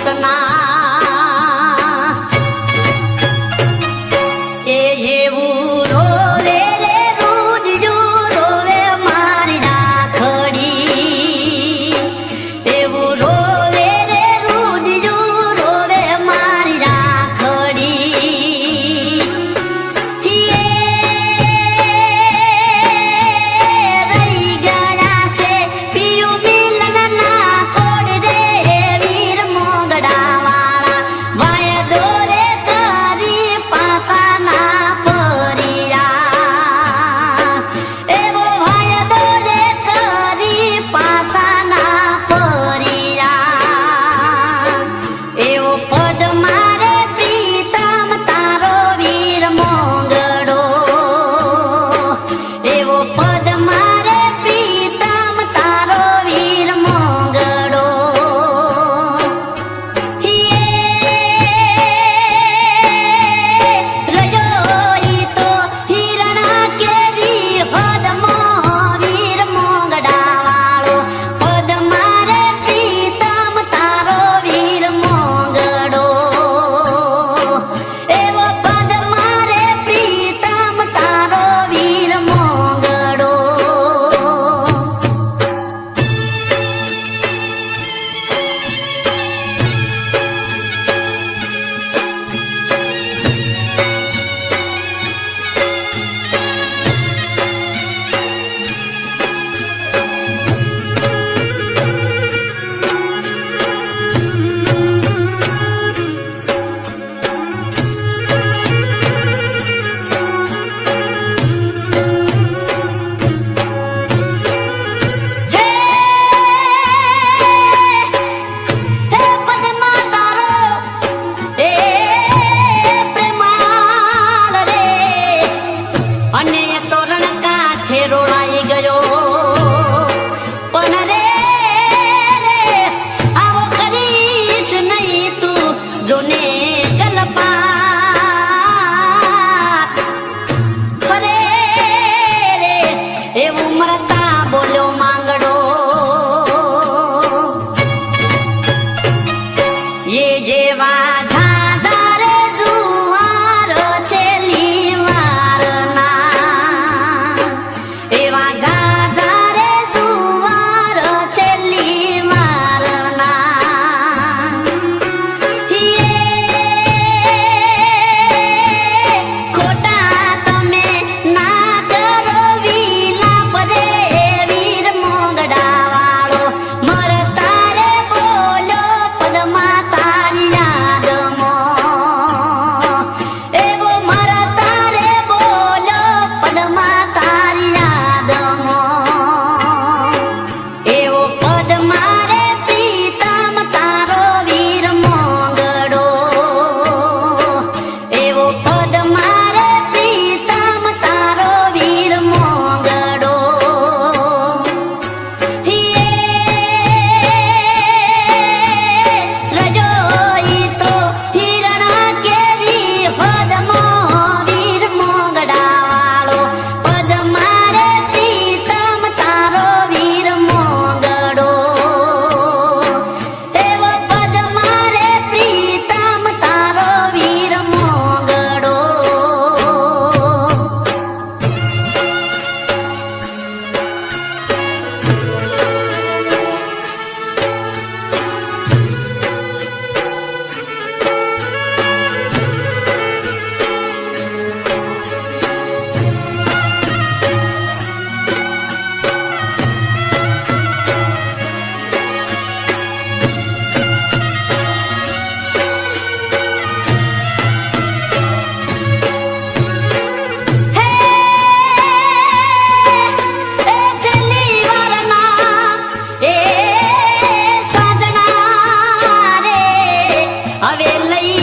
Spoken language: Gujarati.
રતના એ એવું રોવે રે રૂડિયું રોવે મારી રાખડી એવું રોવે રે રૂડિયું રોવે મારી રાખડી રહી ગયા છે પિયું મિલનના કોડ રે વીર મોગડા વાળા વાયદો રે કરી પાસાના ફરિયા એવો વાયદો રે કરી પાસાના ફરિયા એવો પદ મારે પ્રીતમ તારો વીર મોગડો એવો પદ મારે પ્રીતમ તારો વીર મોગડો રજોઈ તો હિરણા કેરી પદમો વીર મોગડા વાળો પદ મારે પ્રીતમ તારો વીર મોગડો એવો પદ મારે પ્રીતમ તારો વીર મોગડો હે પદમા તારો એ પ્રેમાળ રે અને તોરણ કાંઠે રોળાઈ ગયો પણ રે આવો કરીશ નહીં તું જોને ગલપાત ખરે રે એવું મરતા બોલ્યો માંગડો એ જેવા ધાધાર જુવાર છેલ્લી વારના એવા ધાધાર જુવાર છેલ્લી વારના ખોટા તમે ના કરો વિલાપ રે વીર મોગડા વાળો મરતા રે બોલો પદમા તારી યાદમાં એવો મરતા રે બોલો પદમા તારી યાદમાં એવો પદ મારે પ્રીતમ તારો વીર મોગડો એવો પદ મારે પ્રીતમ તારો વીર મોગડો રજોઈ તો હિરણા કેરી પદમો વીર મોગડા વાળો પદ મારે પ્રીતમ તારો વીર મોગડો એવો પદ મારે પ્રીતમ તારો વીર મોગડો હે એ છેલ્લી વારના એ સાજણા રે હવે લઈ